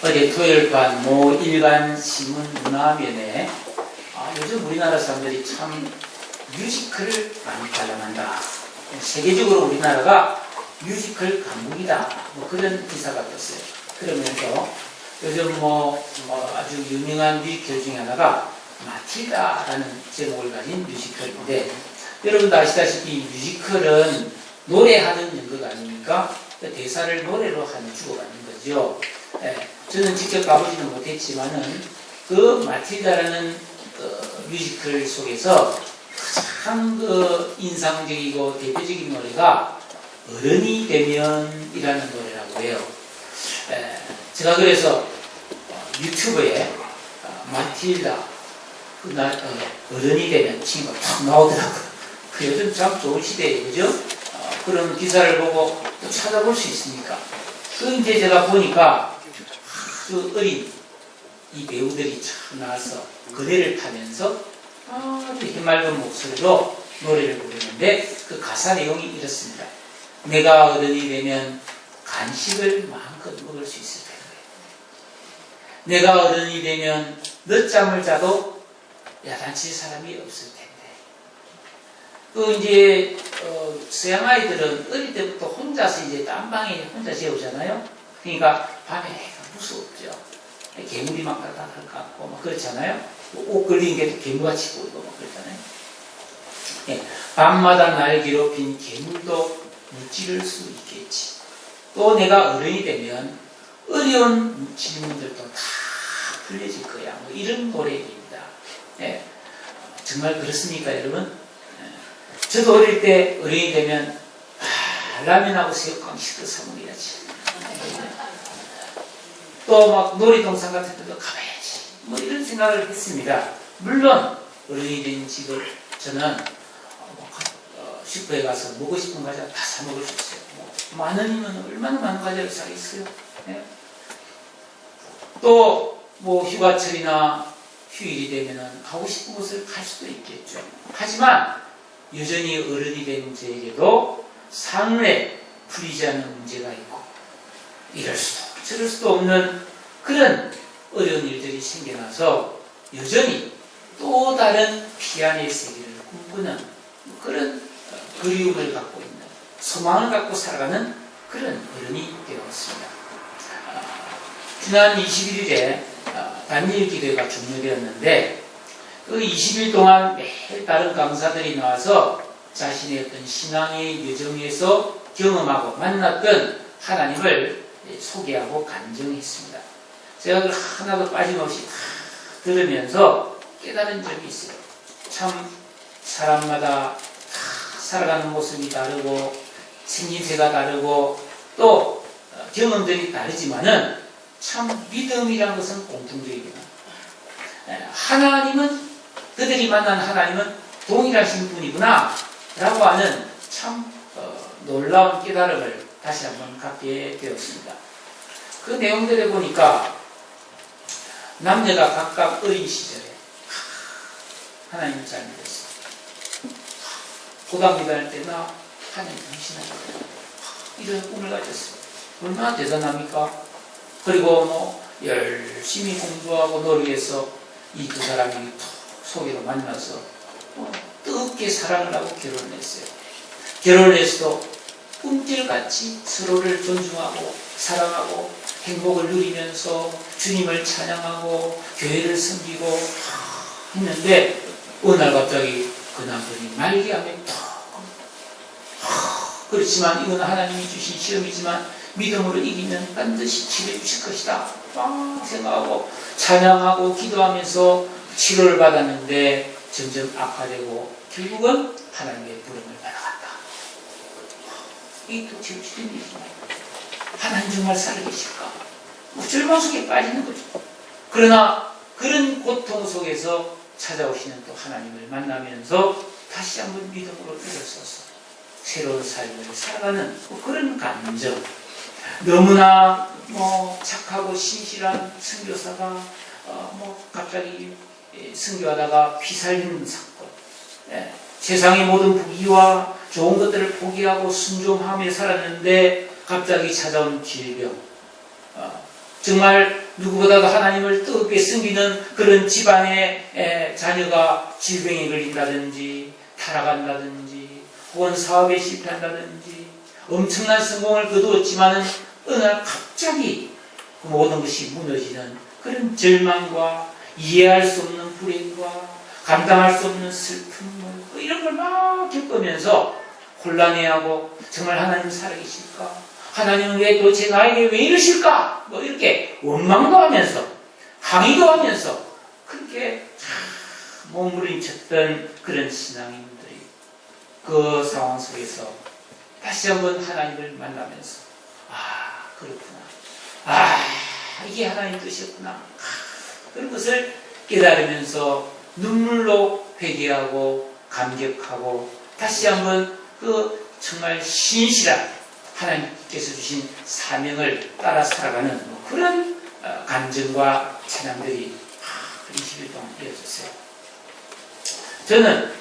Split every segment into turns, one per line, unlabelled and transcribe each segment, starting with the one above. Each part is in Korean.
어제 토요일반 모 일간 신문 문화면에 요즘 우리나라 사람들이 참 뮤지컬을 많이 관람한다. 세계적으로 우리나라가 뮤지컬 강국이다. 뭐 그런 기사가 떴어요. 그러면서 요즘 아주 유명한 뮤지컬 중에 하나가 마틸다라는 제목을 가진 뮤지컬인데, 여러분도 아시다시피 뮤지컬은 노래하는 연극 아닙니까? 대사를 노래로 하는 주고받는 거죠. 저는 직접 가보지는 못했지만은 그 마틸다라는 뮤지컬 속에서 가장 인상적이고 대표적인 노래가 어른이 되면이라는 노래라고 해요. 제가 그래서 유튜브에 마틸다 어른이 되면 친구가 탁 나오더라고요. 그 요즘 참 좋은 시대예요, 그죠? 그런 기사를 보고 또 찾아볼 수 있으니까. 이제 제가 보니까 아주 어린 이 배우들이 참 나와서 거대를 타면서 아주 해맑은 목소리로 노래를 부르는데, 그 가사 내용이 이렇습니다. 내가 어른이 되면 간식을 마음껏 먹을 수 있을 텐데, 내가 어른이 되면 늦잠을 자도 야단칠 사람이 없을 텐데. 이제 서양 아이들은 어릴 때부터 혼자서 이제 딴방에 혼자 재우잖아요. 그러니까 밤에 무섭죠. 괴물이 막 다닥다닥 같고 막 그렇잖아요. 옷 걸린 게 괴물같이 보이고 막 그렇잖아요. 밤마다 날 괴롭힌 괴물도 무찌를 수 있겠지. 또 내가 어른이 되면 어려운 질문들도 다 풀려질 거야. 뭐 이런 노래입니다. 정말 그렇습니까, 여러분? 저도 어릴 때 어른이 되면 라면하고 새우깡 시켜 사 먹어야지. 또 막 놀이동산 같은 데도 가봐야지. 뭐 이런 생각을 했습니다. 물론 어른이 된 지금 저는 슈퍼에 가서 먹고 싶은 과자 다 사 먹을 수 있어요. 만 원이면 얼마나 많은 과자를 사겠어요. 또 휴가철이나 휴일이 되면 가고 싶은 곳을 갈 수도 있겠죠. 하지만 여전히 어른이 된 저에게도 삶에 풀리지 않는 문제가 있고, 이럴 수도 저럴 수도 없는 그런 어려운 일들이 생겨나서 여전히 또 다른 피안의 세계를 꿈꾸는 그런 그리움을 갖고 있는, 소망을 갖고 살아가는 그런 어른이 되었습니다. 지난 21일에 단일 기도회가 종료되었는데, 그 20일 동안 매일 다른 강사들이 나와서 자신의 어떤 신앙의 여정에서 경험하고 만났던 하나님을 소개하고 간증했습니다. 제가 그걸 하나도 빠짐없이 다 들으면서 깨달은 점이 있어요. 참 사람마다 다 살아가는 모습이 다르고 생김새가 다르고 또 경험들이 다르지만은 참 믿음이라는 것은 공통적입니다. 하나님은, 그들이 만난 하나님은 동일하신 분이구나 라고 하는 참 놀라운 깨달음을 다시 한번 갖게 되었습니다. 그 내용들을 보니까 남녀가 각각 어린 시절에 하나님을 잘 믿었어요. 고등학교 다닐 때나 하나님 당신을 이런 꿈을 가졌어요. 얼마나 대단합니까? 그리고 열심히 공부하고 노력해서 이 두 사람이 소개로 만나서 뜨겁게 사랑을 하고 결혼을 했어요. 결혼을 해서도 꿈틀같이 서로를 존중하고 사랑하고 행복을 누리면서 주님을 찬양하고 교회를 섬기고 했는데, 어느 날 갑자기 그 남편이 말기암에 그렇지만 이건 하나님이 주신 시험이지만 믿음으로 이기면 반드시 치료해 주실 것이다 생각하고 찬양하고 기도하면서 치료를 받았는데 점점 악화되고 결국은 하나님의 부름을 받아갔다. 이게 도대체 어찌된 일인가요? 하나님 정말 살아계실까? 절망 속에 빠지는 거죠. 그러나 그런 고통 속에서 찾아오시는 또 하나님을 만나면서 다시 한번 믿음으로 일어서서 새로운 삶을 살아가는 그런 감정. 너무나 착하고 신실한 선교사가 갑자기 선교하다가 피 살리는 사건, 세상의 모든 부귀와 좋은 것들을 포기하고 순종하며 살았는데 갑자기 찾아온 질병, 정말 누구보다도 하나님을 뜨겁게 섬기는 그런 집안의 자녀가 질병에 걸린다든지 타락한다든지 혹은 사업에 실패한다든지 엄청난 성공을 거두었지만은 어느 날 갑자기 그 모든 것이 무너지는 그런 절망과 이해할 수 없는 불행과 감당할 수 없는 슬픔 이런 걸 막 겪으면서 혼란해하고 정말 하나님 살아계실까? 하나님은 왜 도대체 나에게 왜 이러실까? 뭐 이렇게 원망도 하면서 항의도 하면서 그렇게 몸부림쳤던 그런 신앙인들이 그 상황 속에서 다시 한번 하나님을 만나면서 그렇구나. 이게 하나님 뜻이었구나. 그런 것을 깨달으면서 눈물로 회개하고 감격하고 다시 한번 그 정말 신실한 하나님께서 주신 사명을 따라 살아가는 그런 감정과 찬양들이 20일 동안 이어졌어요. 저는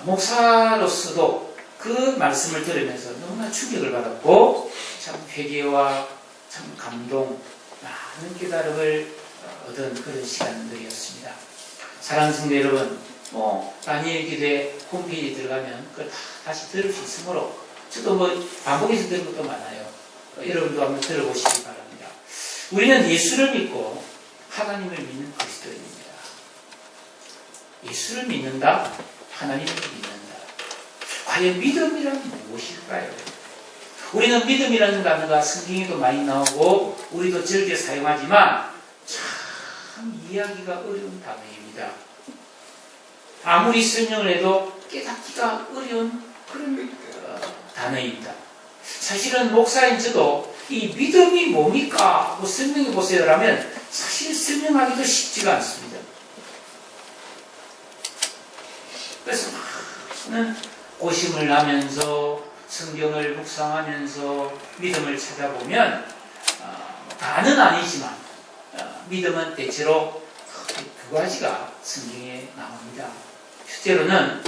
목사로서도 그 말씀을 들으면서 너무나 충격을 받았고 참 회개와 참 감동, 많은 깨달음을 얻은 그런 시간들이었습니다. 사랑하는 성도 여러분, 다니엘 기도회 홈페이지에 들어가면 그걸 다시 들을 수 있으므로 저도 반복해서 들은 것도 많아요. 여러분도 한번 들어보시기 바랍니다. 우리는 예수를 믿고 하나님을 믿는 그리스도인입니다. 예수를 믿는다, 하나님을 믿는다. 과연 믿음이란 무엇일까요? 우리는 믿음이라는 단어가 성경에도 많이 나오고 우리도 즐겨 사용하지만 참 이해하기가 어려운 단어입니다. 아무리 설명을 해도 깨닫기가 어려운 그런 단어입니다. 사실은 목사인 저도 이 믿음이 뭡니까? 설명해 보세요 라면 사실 설명하기도 쉽지가 않습니다. 그래서 많은 고심을 하면서 성경을 묵상하면서 믿음을 찾아보면 다는 아니지만 믿음은 대체로 두 가지가 성경에 나옵니다. 첫째로는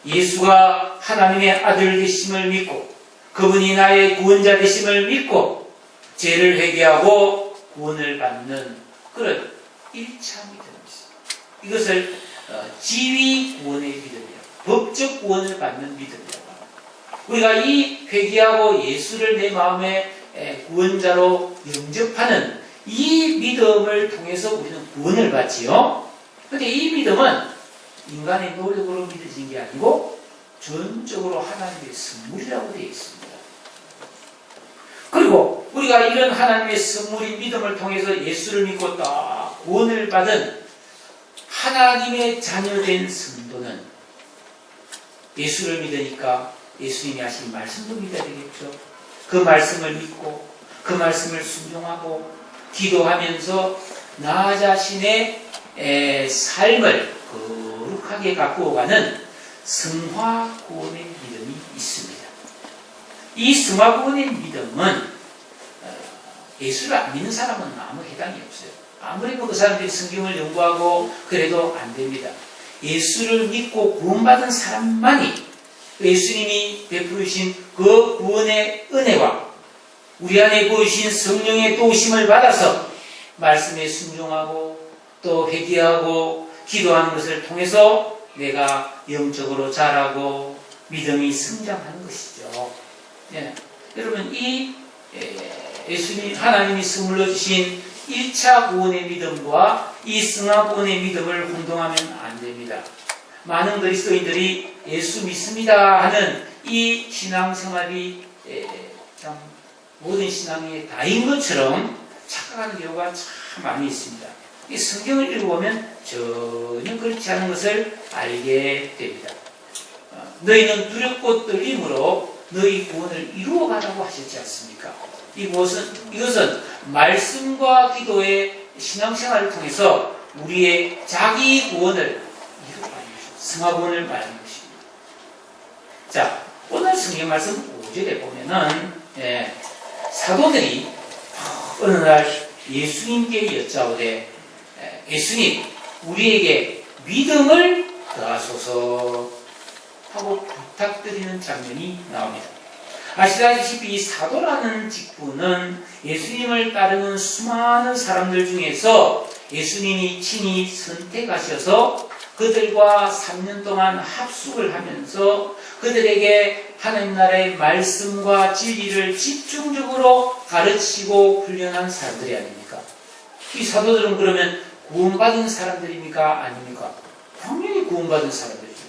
예수가 하나님의 아들 되심을 믿고 그분이 나의 구원자 되심을 믿고 죄를 회개하고 구원을 받는 그런 1차 믿음입니다. 이것을 지위 구원의 믿음이라고, 법적 구원을 받는 믿음이라고 합니다. 우리가 이 회개하고 예수를 내 마음의 구원자로 영접하는 이 믿음을 통해서 우리는 구원을 받지요. 그런데 이 믿음은 인간의 노력으로 믿어진 게 아니고 전적으로 하나님의 선물이라고 되어 있습니다. 그리고 우리가 이런 하나님의 선물인 믿음을 통해서 예수를 믿고 딱 구원을 받은 하나님의 자녀된 성도는 예수를 믿으니까 예수님이 하신 말씀도 믿어야 되겠죠. 그 말씀을 믿고 그 말씀을 순종하고 기도하면서 나 자신의 삶을 거룩하게 가꾸어가는 성화구원의 믿음이 있습니다. 이 성화구원의 믿음은 예수를 안 믿는 사람은 아무 해당이 없어요. 아무리 그 사람들이 성경을 연구하고 그래도 안 됩니다. 예수를 믿고 구원받은 사람만이 예수님이 베푸신 그 구원의 은혜와 우리 안에 부으신 성령의 도우심을 받아서 말씀에 순종하고 또 회개하고 기도하는 것을 통해서 내가 영적으로 자라고 믿음이 성장하는 것이죠. 예. 여러분 이 예수님 하나님이 선물로 주신 1차 구원의 믿음과 이 성화 구원의 믿음을 혼동하면 안 됩니다. 많은 그리스도인들이 예수 믿습니다 하는 이 신앙생활이 참 모든 신앙이 다인 것처럼 착각하는 경우가 참 많이 있습니다. 이 성경을 읽어보면 전혀 그렇지 않은 것을 알게 됩니다. 너희는 두렵고 떨림으로 너희 구원을 이루어가라고 하셨지 않습니까? 이것은 말씀과 기도의 신앙생활을 통해서 우리의 자기 구원을 이루어가는 것입니다. 성화구원을 말하는 것입니다. 자, 오늘 성경 말씀 5절에 보면은 사도들이 어느 날 예수님께 여짜오되 예수님 우리에게 믿음을 더하소서 하고 부탁드리는 장면이 나옵니다. 아시다시피 이 사도라는 직분은 예수님을 따르는 수많은 사람들 중에서 예수님이 친히 선택하셔서 그들과 3년 동안 합숙을 하면서 그들에게 하나님 나라의 말씀과 진리를 집중적으로 가르치고 훈련한 사람들이 아닙니까? 이 사도들은 그러면 구원받은 사람들입니까? 아닙니까? 당연히 구원받은 사람들이죠.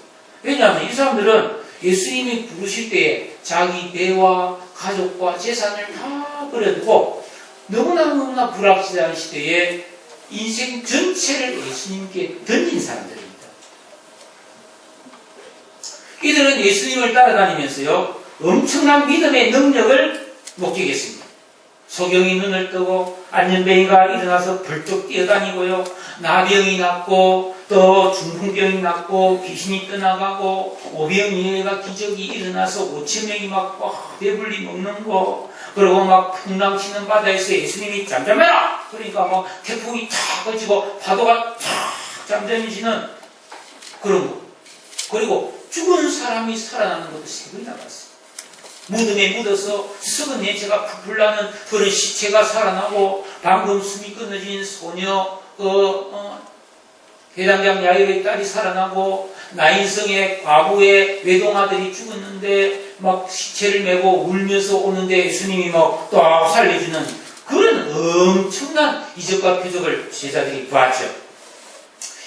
왜냐하면 이 사람들은 예수님이 부르실 때에 자기 배와 가족과 재산을 다 버려두고 너무나 불확실한 시대에 인생 전체를 예수님께 던진 사람들입니다. 이들은 예수님을 따라다니면서요, 엄청난 믿음의 능력을 목격했습니다. 소경이 눈을 뜨고 안전뱅이가 일어나서 벌떡 뛰어다니고요, 나병이 낫고 또 중풍병이 낫고 귀신이 떠나가고 오병이어가 기적이 일어나서 5,000명이 막 배불리 먹는 거, 그리고 막 풍랑치는 바다에서 예수님이 잠잠해라! 그러니까 막 태풍이 탁 꺼지고 파도가 탁 잠잠해지는 그런 거. 그리고 죽은 사람이 살아나는 것도 3번이나 봤어요. 무덤에 묻어서 썩은 냄새가 풀풀 나는 그런 시체가 살아나고, 방금 숨이 끊어진 소녀 회당장 야이로의 딸이 살아나고, 나인성의 과부의 외동아들이 죽었는데 막 시체를 메고 울면서 오는데 예수님이 막 또 살려주는 그런 엄청난 이적과 표적을 제자들이 봤죠.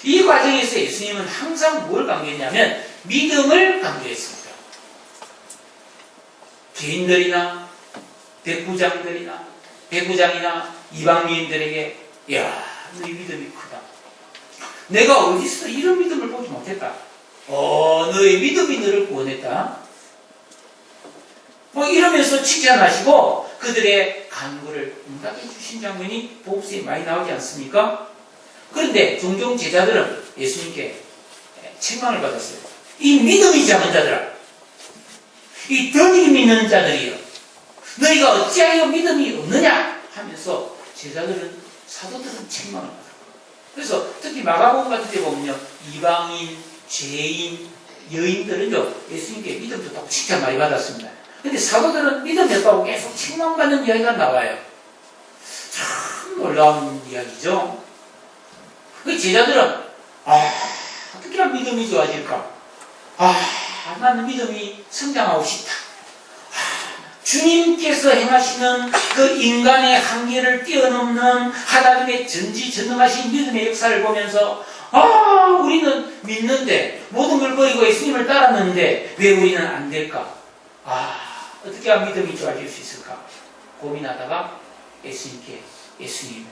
이 과정에서 예수님은 항상 뭘 강조했냐면 믿음을 강조했습니다. 죄인들이나 백부장들이나 배부장이나 이방인들에게, 야, 너희 믿음이 크다. 내가 어디서 이런 믿음을 보지 못했다. 너의 믿음이 너를 구원했다. 뭐 이러면서 칭찬하시고 그들의 간구를 응답해 주신 장면이 복음서에 많이 나오지 않습니까? 그런데 종종 제자들은 예수님께 책망을 받았어요. 이 믿음이 작은 자들아, 이 덜 믿는 자들이여, 너희가 어찌하여 믿음이 없느냐 하면서 제자들은, 사도들은 책망을 받아요. 그래서 특히 마가복음 같은 데 보면요, 이방인, 죄인, 여인들은요 예수님께 믿음 좋다고 칭찬 많이 받았습니다. 근데 사도들은 믿음이 없다고 계속 책망받는 이야기가 나와요. 참 놀라운 이야기죠. 그 제자들은 어떻게 하면 믿음이 좋아질까? 나는 믿음이 성장하고 싶다. 주님께서 행하시는 그 인간의 한계를 뛰어넘는 하나님의 전지전능하신 믿음의 역사를 보면서 우리는 믿는데, 모든 걸 버리고 예수님을 따랐는데 왜 우리는 안 될까? 어떻게 하면 믿음이 좋아질 수 있을까? 고민하다가 예수님께, 예수님,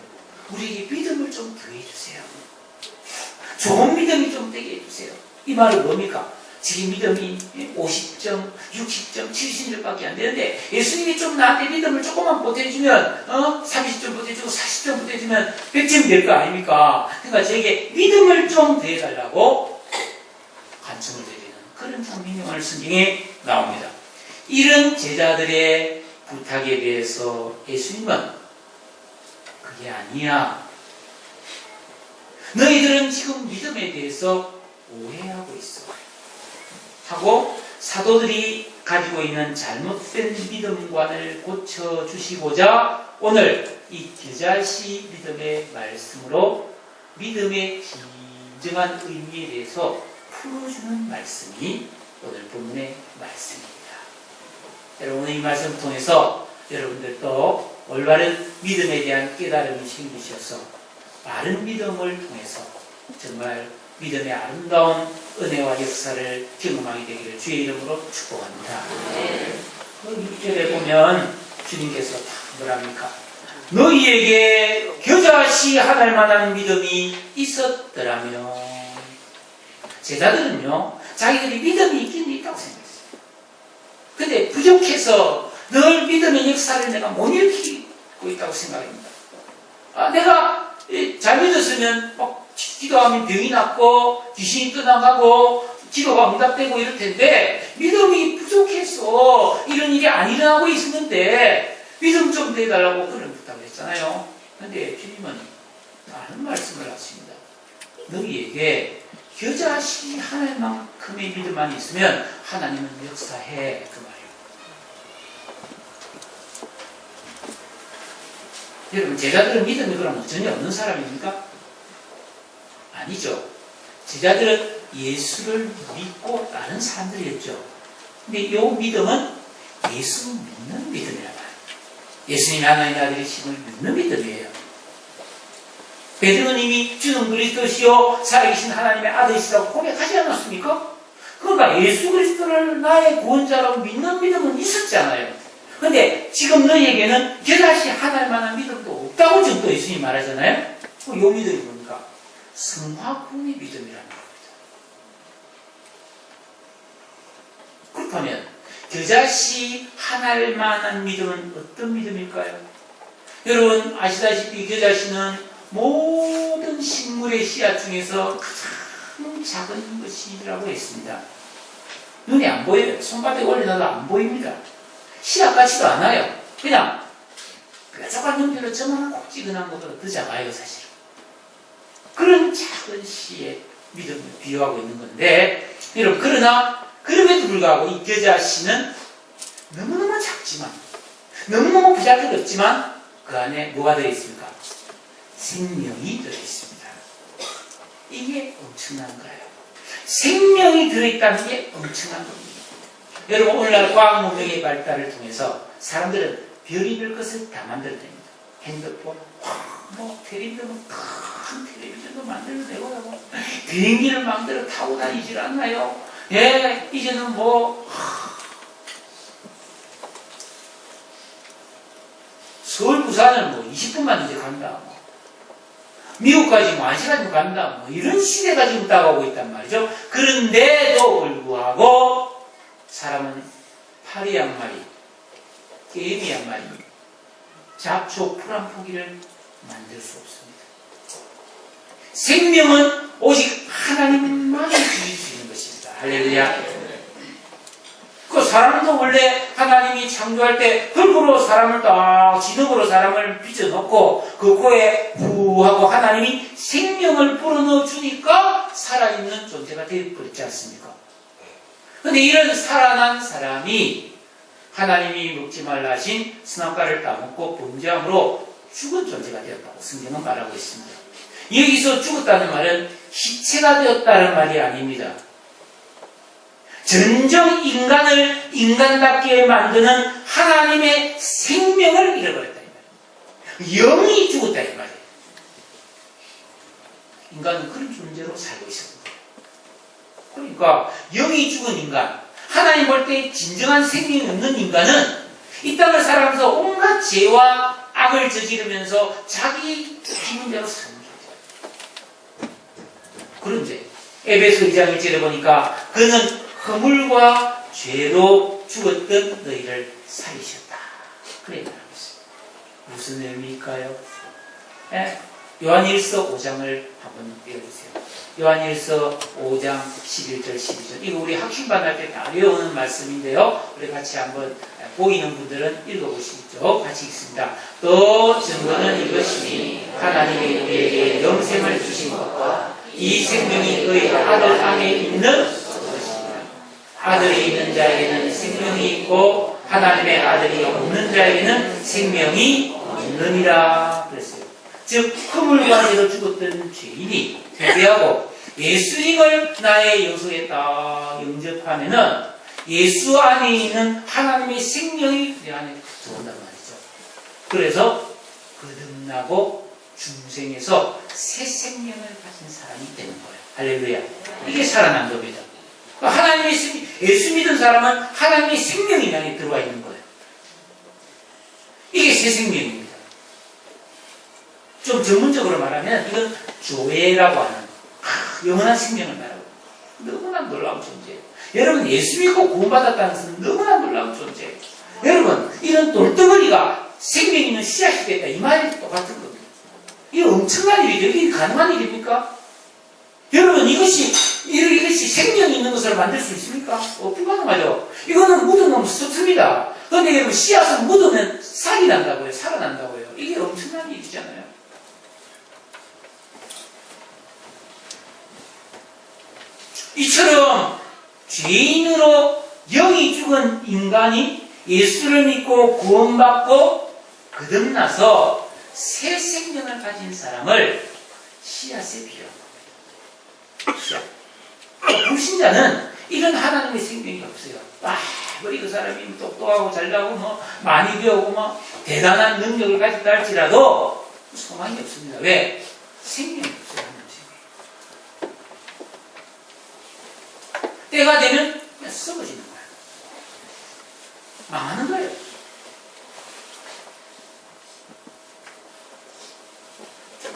우리에게 믿음을 좀 더해주세요. 좋은 믿음이 좀 되게 해주세요. 이 말은 뭡니까? 지금 믿음이 50점, 60점, 70점밖에 안 되는데 예수님이 좀 나한테 믿음을 조금만 보태주면 30점 보태주고 40점 보태주면 100점이 될 거 아닙니까? 그러니까 저에게 믿음을 좀 더해달라고 간청을 드리는 그런 명령을 성경에 나옵니다. 이런 제자들의 부탁에 대해서 예수님은 그게 아니야, 너희들은 지금 믿음에 대해서 오해하고 있어 하고 사도들이 가지고 있는 잘못된 믿음관을 고쳐주시고자 오늘 이 겨자씨 믿음의 말씀으로 믿음의 진정한 의미에 대해서 풀어주는 말씀이 오늘 본문의 말씀입니다. 여러분, 이 말씀을 통해서 여러분들도 올바른 믿음에 대한 깨달음이 생기셔서 바른 믿음을 통해서 정말 믿음의 아름다운 은혜와 역사를 경험하게 되기를 주의 이름으로 축복합니다. 그 6절에 보면 주님께서 뭐랍니까? 너희에게 겨자씨 하나일 만한 믿음이 있었더라면. 제자들은요, 자기들이 믿음이 있긴 있다고 생각했어요. 근데 부족해서 늘 믿음의 역사를 내가 못 일으키고 있다고 생각합니다. 내가 잘 믿었으면 기도하면 병이 낫고 귀신이 떠나가고 기도가 응답되고 이럴 텐데 믿음이 부족해서 이런 일이 안 일어나고 있었는데 믿음 좀 내달라고 그런 부탁을 했잖아요. 그런데 주님은 다른 말씀을 하십니다. 너희에게 겨자씨 하나만큼의 믿음만 있으면 하나님은 역사해, 그 말이에요. 여러분, 제자들은 믿음이 그러면 전혀 없는 사람입니까? 아니죠. 제자들은 예수를 믿고 따른 사람들이었죠. 근데 이 믿음은 예수 믿는 믿음이란 말이에요. 예수님이 하나님의 아들이심을 믿는 믿음이에요. 베드로는 이미 주는 그리스도시요 살아계신 하나님의 아들이시라고 고백하지 않았습니까? 그러니까 예수 그리스도를 나의 구원자라고 믿는 믿음은 있었잖아요. 근데 지금 너희에게는 겨자씨 하나님 만한 믿음도 없다고 지금 또 예수님이 말하잖아요. 이 믿음이 뭡니까? 성화군의 믿음이라는 겁니다. 그렇다면 겨자씨 하나님 만한 믿음은 어떤 믿음일까요? 여러분 아시다시피 겨자씨는 모든 식물의 씨앗 중에서 가장 작은 것이라고 했습니다. 눈에 안 보여요. 손바닥에 올려놔도 안 보입니다. 씨앗 같지도 않아요. 그냥 뾰족한 형태로 저만한 콕지근한 것보다 더 작아요, 사실은. 그런 작은 씨의 믿음을 비유하고 있는 건데, 여러분, 그러나 그럼에도 불구하고 이 겨자씨는 너무너무 작지만, 너무너무 부자연스럽지만 그 안에 뭐가 들어있습니까? 생명이 들어있습니다. 이게 엄청난 거예요. 생명이 들어있다는 게 엄청난 겁니다. 여러분, 오늘날 과학 문명의 발달을 통해서 사람들은 별의별 것을 다 만들어냅니다. 핸드폰, 텔레비전, 큰 텔레비전도 만들어내고, 비행기를 마음대로 타고 다니질 않나요? 예, 이제는 서울, 부산을 20분만 이제 간다. 미국까지 1시간이면 간다. 이런 시대가 지금 다가오고 있단 말이죠. 그런데도 불구하고 사람은 파리 한 마리, 개미 한 마리, 잡초, 풀 한 포기를 만들 수 없습니다. 생명은 오직 하나님만이 주실 수 있는 것입니다. 할렐루야. 그 사람도 원래 하나님이 창조할 때 흙으로 사람을 딱 진흙으로 사람을 빚어놓고 그 코에 후 하고 하나님이 생명을 불어넣어 주니까 살아있는 존재가 되어버렸지 않습니까? 근데 이런 살아난 사람이 하나님이 먹지 말라 하신 선악과를 따먹고 범죄함으로 죽은 존재가 되었다고 성경은 말하고 있습니다. 여기서 죽었다는 말은 시체가 되었다는 말이 아닙니다. 전정 인간을 인간답게 만드는 하나님의 생명을 잃어버렸다 이 말이에요. 영이 죽었다 이 말이에요. 인간은 그런 존재로 살고 있습니다. 그러니까 영이 죽은 인간, 하나님 볼 때 진정한 생명이 없는 인간은 이 땅을 살아가면서 온갖 죄와 악을 저지르면서 자기 기분대로 사는 존재. 그런 죄. 에베소 2장 1절에 보니까 그는 허물과 죄로 죽었던 너희를 살리셨다. 그래 말하고 있습니다. 무슨 의미일까요? 요한일서 5장을 한번 읽어주세요. 요한일서 5장 11절 12절. 이거 우리 학신반 할 때 다 외우는 말씀인데요. 우리 같이 한번 보이는 분들은 읽어보시죠. 같이 읽습니다. 또 증거는 이것이니 하나님이 우리에게 영생을 주신 것과 이 생명이 그의 아들 안에 있는 아들이 있는 자에게는 생명이 있고 하나님의 아들이 없는 자에게는 생명이 없느니라 그랬어요. 즉 허물과 죄로 죽었던 죄인이 회개하고 예수님을 나의 요소에 딱 영접하면은 예수 안에 있는 하나님의 생명이 내 안에 들어온단 말이죠. 그래서 거듭나고 중생에서 새 생명을 가진 사람이 되는 거예요. 할렐루야. 이게 살아난 겁니다. 하나님의 예수 믿은 사람은 하나님의 생명이 안에 들어와 있는 거예요. 이게 새 생명입니다. 좀 전문적으로 말하면 이건 조회라고 하는 영원한 생명을 말하고 너무나 놀라운 존재예요. 여러분 예수 믿고 구원받았다는 것은 너무나 놀라운 존재예요. 여러분 이런 돌덩어리가 생명 있는 씨앗이 됐다 이 말이 똑같은 겁니다. 이게 엄청난 일이죠. 이게 가능한 일입니까? 여러분 이것이 생명이 있는 것을 만들 수 있습니까? 불가능하죠. 이거는 묻어놓으면 썩습니다. 그런데 여러분 씨앗은 묻으면 싹이 난다고요. 살아난다고요. 이게 엄청난 일이잖아요. 이처럼 죄인으로 영이 죽은 인간이 예수를 믿고 구원받고 거듭나서 생명을 가진 사람을 씨앗에 비유한 겁니다. 씨앗. 불신자는 이런 하나님의 생명이 없어요. 우리 그 사람이 똑똑하고 잘나고 많이 배우고 대단한 능력을 가졌다 할지라도 소망이 없습니다. 왜? 생명이 없어요. 하나님 생명이. 때가 되면 그냥 썩어지는 거예요. 망하는 거예요.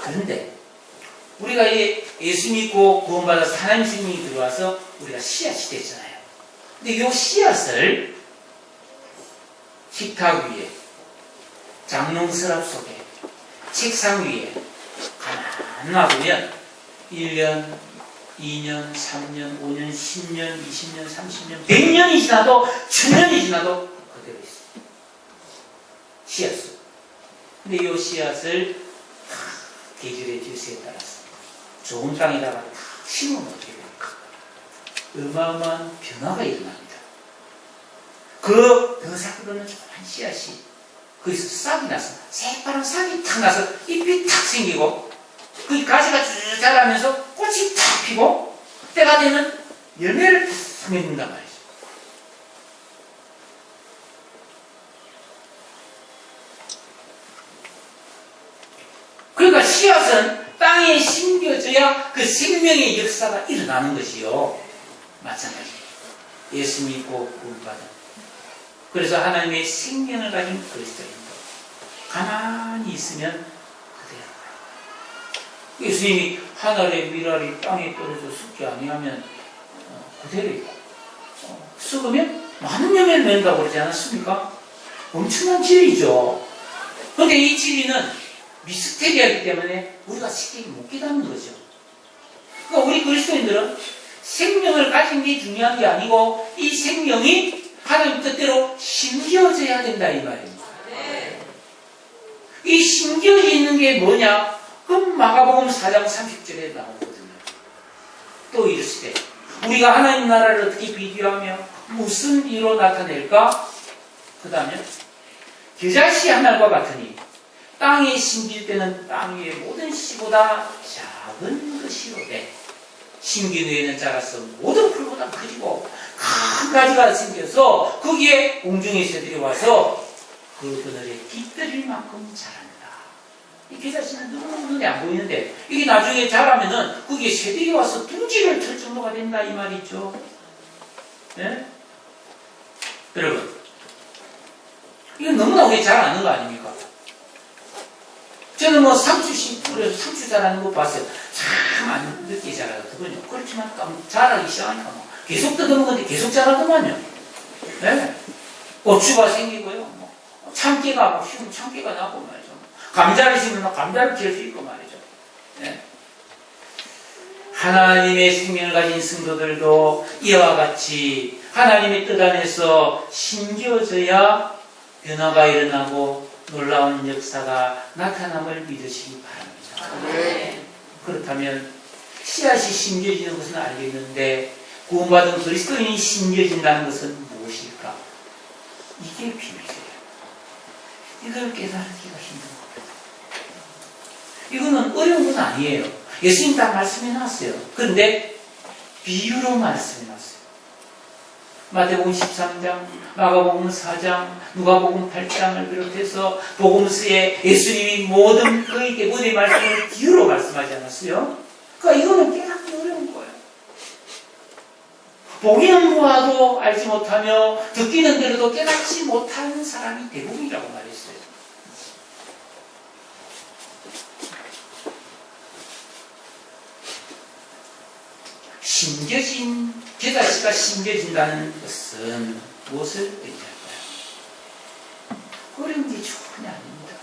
그런데 우리가 예수 믿고 구원받아서 하나님 생명이 들어와서 우리가 씨앗이 됐잖아요. 근데 이 씨앗을 식탁 위에, 장롱 서랍 속에, 책상 위에 가만 놔두면 1년, 2년, 3년, 5년, 10년, 20년, 30년, 100년이 지나도 1000년이 지나도 그대로 있어요. 씨앗을. 근데 이 씨앗을 계절의 질서에 따라서 좋은 땅에다가 다 심으면 어떻게 됩니까? 어마어마한 변화가 일어납니다. 그 벼사그러는 조그만 씨앗이 거기서 싹이 나서 새파란 싹이 탁 나서 잎이 탁 생기고 그 가지가 쭉 자라면서 꽃이 탁 피고 때가 되면 열매를 탁 맺는단 말이죠. 그러니까 씨앗은 땅에 심겨져야 그 생명의 역사가 일어나는 것이요. 마찬가지예요. 예수 믿고 구원받은. 그래서 하나님의 생명을 가진 그리스도인도 가만히 있으면 그대로 가요. 예수님이 하늘의 밀알이 땅에 떨어져 썩지 아니하면 그대로 있고 썩으면 많은 열매를 낸다고 그러지 않았습니까? 엄청난 진리죠. 그런데 이 진리는 미스테리하기 때문에 우리가 쉽게 못 깨닫는 거죠. 그러니까 우리 그리스도인들은 생명을 가진 게 중요한 게 아니고 이 생명이 하나님 뜻대로 심겨져야 된다 이 말입니다. 이 심겨져 있는 게 뭐냐? 그럼 마가복음 4장 30절에 나오거든요. 또 이르시되 우리가 하나님 나라를 어떻게 비교하며 무슨 이로 나타낼까? 그 다음에 겨자씨 한 알과 같으니 땅에 심길 때는 땅 위의 모든 씨보다 작은 것이로되 심긴 후에는 자라서 모든 풀보다 커지고 큰 가지가 생겨서 거기에 공중의 새들이 와서 그 그늘에 깃들일 만큼 자란다. 이 겨자씨는 너무 눈에 안 보이는데 이게 나중에 자라면은 거기에 새들이 와서 둥지를 틀 정도가 된다 이 말이죠. 네? 여러분 이건 너무나 우리 잘 아는 거 아닙니까? 저는 상추 심부려서 상추 자라는 거 봤어요. 참 안 늦게 자라거든요. 그렇지만 자라기 시작하니까 계속 뜯어먹는데 계속 자라더만요. 네. 고추가 생기고요. 참깨가 막 심으면 참깨가 나고 말이죠. 감자를 심으면 감자를 키울 수 있고 말이죠. 네. 하나님의 생명을 가진 성도들도 이와 같이 하나님의 뜻 안에서 심겨져야 변화가 일어나고 놀라운 역사가 나타남을 믿으시기 바랍니다. 네. 그렇다면 씨앗이 심겨지는 것은 알겠는데 구원받은 그리스도인이 심겨진다는 것은 무엇일까? 이게 비밀이에요. 이걸 깨달기가 힘든 겁니다. 이거는 어려운 건 아니에요. 예수님 다 말씀해 놨어요. 그런데 비유로 말씀해 놨어요. 마태복음 13장, 마가복음 4장, 누가복음 8장을 비롯해서 복음서에 예수님이 모든 그에게 모든 말씀을 비유로 말씀하지 않았어요? 그러니까 이거는 깨닫기 어려운 거예요. 보기는 보아도 알지 못하며 듣기는 들어도 깨닫지 못하는 사람이 대부분이라고 말했어요. 심겨진 겨자씨가 심겨진다는 것은 무엇을 의미할까요? 어려운 게 전혀 아닙니다.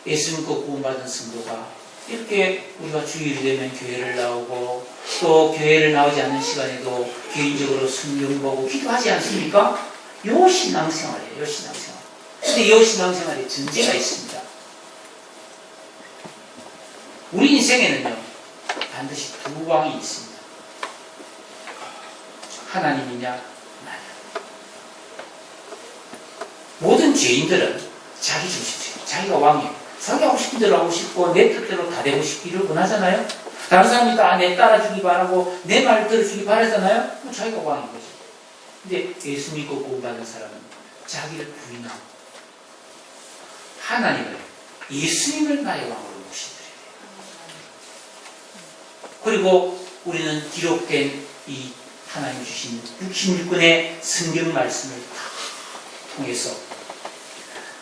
예수 믿고 구원받은 성도가 이렇게 우리가 주일이 되면 교회를 나오고 또 교회를 나오지 않는 시간에도 개인적으로 성경 보고 기도하지 않습니까? 요 신앙생활이에요. 요 신앙생활. 근데 요 신앙생활에 전제가 있습니다. 우리 인생에는요 반드시 두 왕이 있습니다. 하나님이냐 나냐. 모든 죄인들은 자기 중심주의, 자기가 왕이에요. 자기 하고 싶은 대로 하고 싶고 내 뜻대로 다 되고 싶기를 원하잖아요. 다른 사람이 다 내 따라주기 바라고 내 말 들어주기 바라잖아요. 그럼 자기가 왕인 거죠. 근데 예수 믿고 구원받은 사람은 자기를 부인하고 하나님을, 예수님을 나의 왕으로 모시더래요. 그리고 우리는 기록된 이 하나님 주신 66권의 성경 말씀을 다 통해서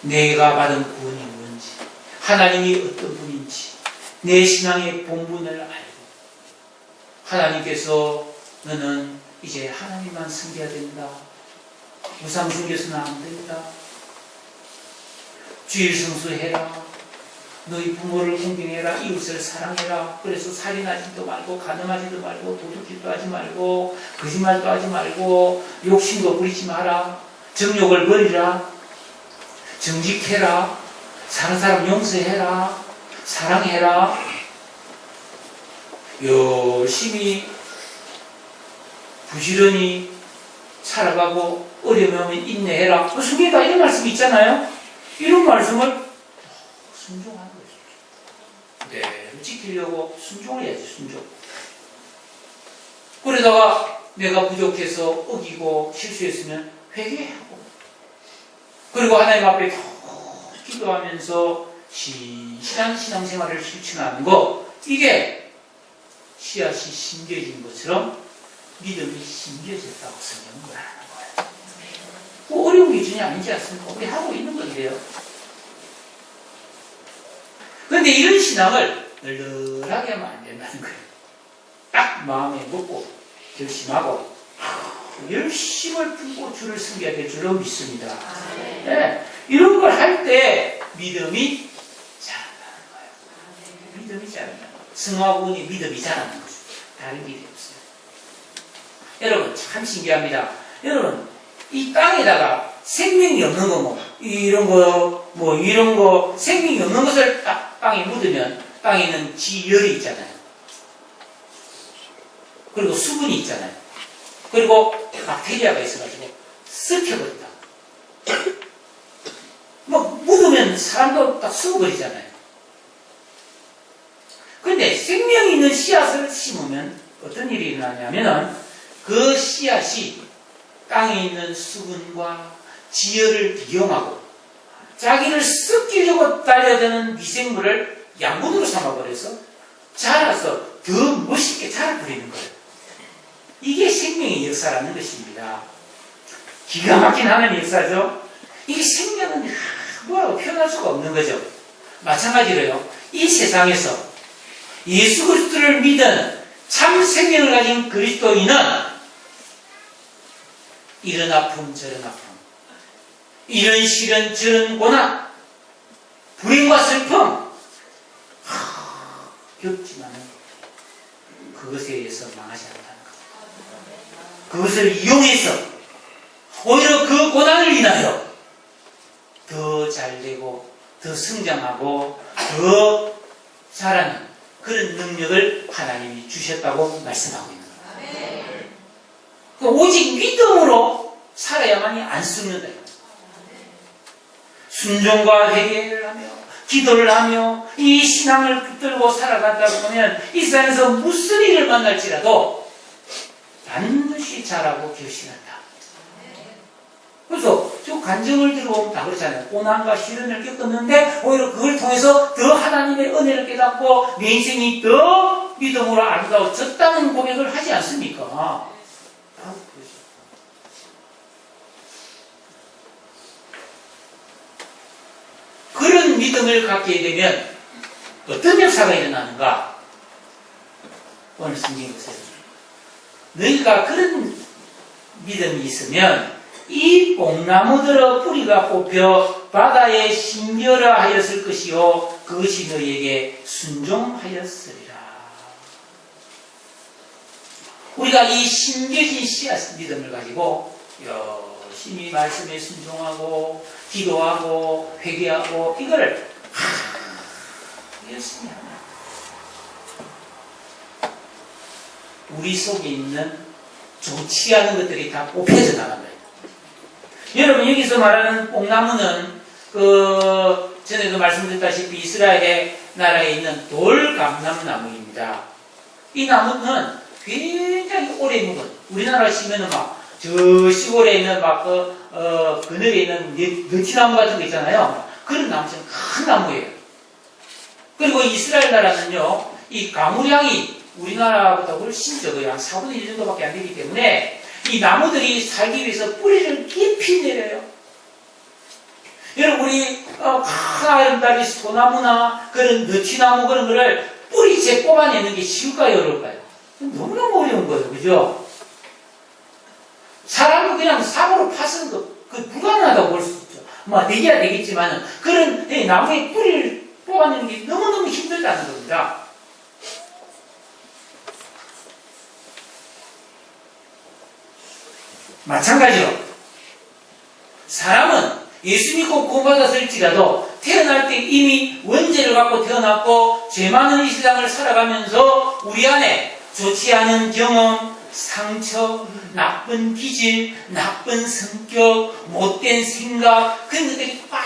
내가 받은 구원이 뭔지, 하나님이 어떤 분인지, 내 신앙의 본분을 알고, 하나님께서 너는 이제 하나님만 섬겨야 된다, 우상 숭배해서는 안 된다, 주일 성수해라, 너희 부모를 공경해라, 이웃을 사랑해라, 그래서 살인하지도 말고 간음하지도 말고 도둑질도 하지 말고 거짓말도 하지 말고 욕심도 부리지 마라, 정욕을 버리라, 정직해라, 사는 사람 용서해라, 사랑해라, 열심히 부지런히 살아가고 어려우면 인내해라. 성경에 다 이런 말씀이 있잖아요. 이런 말씀을 순종하는 거죠. 그대로 지키려고 순종을 해야지, 순종. 그러다가 내가 부족해서 어기고 실수했으면 회개하고, 그리고 하나님 앞에 기도하면서 신실한 신앙생활을 실천하는 거, 이게 씨앗이 심겨진 것처럼 믿음이 심겨졌다고 성경은 말하는 거예요. 뭐 어려운 기준이 아니지 않습니까? 우리 하고 있는 건데요. 그런데 이런 신앙을 널널하게 하면 안 된다는 거예요. 딱 마음에 먹고 결심하고 열심을 품고 주를 섬겨야 될 줄로 믿습니다. 네. 이런 걸 할 때 믿음이 자란다는 거예요. 믿음이 자란다는 거예요. 성화군이 믿음이 자라는 거죠. 다른 길이 없어요. 여러분 참 신기합니다. 여러분 이 땅에다가 생명이 없는 거 뭐 이런 거 생명이 없는 것을 딱 땅에 묻으면 땅에는 지열이 있잖아요. 그리고 수분이 있잖아요. 그리고 박테리아가 있어가지고 썩혀버린다. 뭐 묻으면 사람도 딱 썩어버리잖아요. 그런데 생명이 있는 씨앗을 심으면 어떤 일이 일어나냐면 그 씨앗이 땅에 있는 수분과 지열을 이용하고 자기를 썩히려고 달려드는 미생물을 양분으로 삼아버려서 자라서 더 멋있게 자라버리는 거예요. 이게 생명의 역사라는 것입니다. 기가 막힌 하나님의 역사죠. 이게 생명은 뭐라고 표현할 수가 없는 거죠. 마찬가지로요, 이 세상에서 예수 그리스도를 믿은 참 생명을 가진 그리스도인은 이런 아픔 저런 아픔, 이런 시련 저런 고난, 불행과 슬픔 겪지만 그것에 의해서 망하지 않는다는 것. 그것을 이용해서 오히려 그 고난을 인하여 더 잘되고 더 성장하고 더 자라는 그런 능력을 하나님이 주셨다고 말씀하고 있는 거예요. 오직 믿음으로 살아야만이 안 썩는다. 순종과 회개를 하며 기도를 하며 이 신앙을 붙들고 살아간다 보면 이 세상에서 무슨 일을 만날지라도 반드시 잘하고 결심한다. 그래서 저 간증을 들어보면 다 그렇잖아요. 고난과 시련을 겪었는데 오히려 그걸 통해서 더 하나님의 은혜를 깨닫고 내 인생이 더 믿음으로 아름다워졌다는 고백을 하지 않습니까? 그런 믿음을 갖게 되면 어떤 역사가 일어나는가? 오늘 성경 보세요. 너희가 그런 믿음이 있으면 이 뽕나무들의 뿌리가 뽑혀 바다에 심겨라 하였을 것이요 그것이 너희에게 순종하였으리라. 우리가 이 심겨진 씨앗 믿음을 가지고 열심히 말씀에 순종하고 기도하고 회개하고 이거를 열심히 하면 우리 속에 있는 좋지 않은 것들이 다 뽑혀져 나간 거예요. 여러분 여기서 말하는 뽕나무는 그 전에도 말씀드렸다시피 이스라엘의 나라에 있는 돌감람나무입니다. 이 나무는 굉장히 오래 묵은, 우리나라 시면은 막 저 시골에 있는 막 그늘에 있는 느티나무 같은 거 있잖아요. 그런 나무처럼 큰 나무예요. 그리고 이스라엘 나라는요, 이 가물량이 우리나라보다 훨씬 적어요. 한 4분의 1 정도밖에 안 되기 때문에 이 나무들이 살기 위해서 뿌리를 깊이 내려요. 여러분, 우리 큰 아름다리 소나무나 그런 느티나무 그런 거를 뿌리째 뽑아내는 게 쉬울까요, 어려울까요? 너무너무 어려운 거예요. 그죠? 사람은 그냥 삽으로 파서는 그 불가능하다고 볼 수 있죠. 뭐 되기야 되겠지만은 그런 나무의 뿌리를 뽑아내는 게 너무너무 힘들다는 겁니다. 마찬가지로 사람은 예수 믿고 구원받았을지라도 태어날 때 이미 원죄를 갖고 태어났고 죄 많은 이 세상을 살아가면서 우리 안에 좋지 않은 경험, 상처, 나쁜 기질, 나쁜 성격, 못된 생각 그런 것들이 막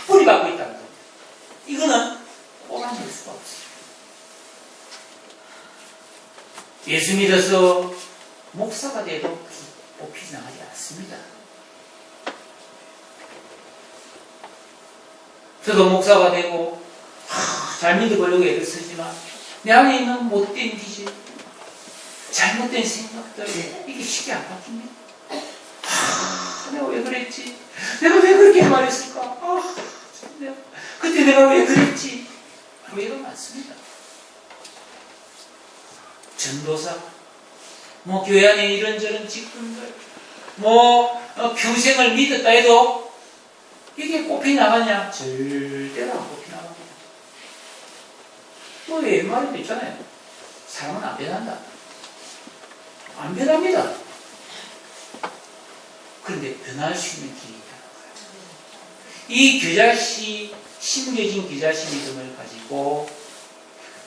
뿌리박고 있다는 겁니다. 이거는 뽑아낼 수가 없어요. 예수 믿어서 목사가 돼도 뽑히지 나가지 않습니다. 저도 목사가 되고 잘 믿어보려고 애를 쓰지만 내 안에 있는 못된 기질, 잘못된 생각들 이게 쉽게 안 바뀝니다. 내가 왜 그랬지? 내가 왜 그렇게 말했을까? 그때 내가 왜 그랬지? 오해가 많습니다. 전도사, 뭐 교회 안에 이런저런 직분들, 평생을 믿었다 해도 이게 뽑히 나가냐? 절대로 안 뽑히 나갑니다. 옛말에도 있잖아요. 사람은 안 변한다. 안 변합니다. 그런데 변할 수 있는 길이 있다는 거예요. 이 겨자씨, 심겨진 겨자씨 믿음을 가지고